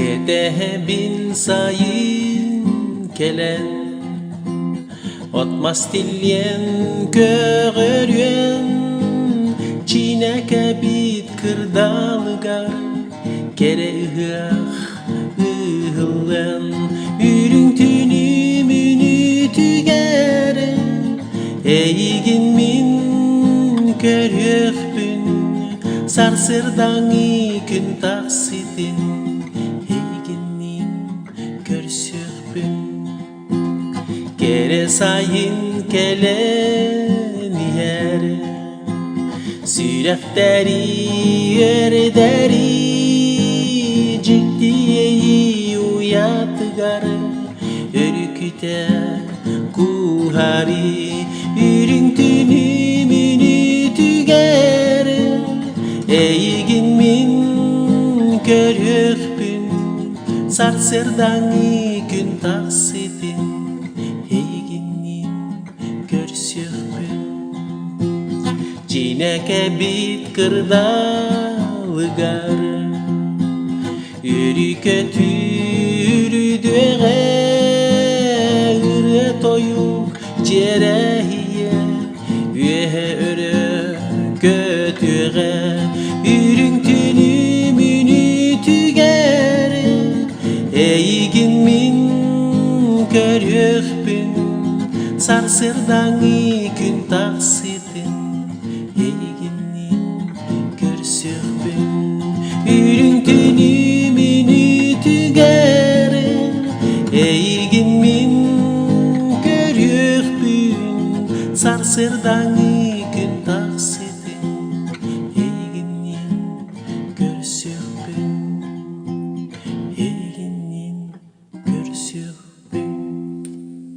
Kete bin sayın kelen Otmas tilyen körüyen Çineke bit kırdalıgar Kere ıhıllen Ürüntünü münütü gere Eygin min körüyüpün Sarsırdanı gün taksitin Eyginin körsüyüpün Kere sayın kelen yere Sürefteri yerderi Ciddiyeyi uyatıgar Örüküte kuhari Ürüntünü münütü gere Eygin min körüyüpün Sarsırdanı gün taksitin Çineke bit kırdalıgar Yürü kötürü düğe Ürü toyuk cerehiye Üye örü kötüre Ürüntünü münütü gere Eygin min körüyüpün Sarsırdanı gün taksitin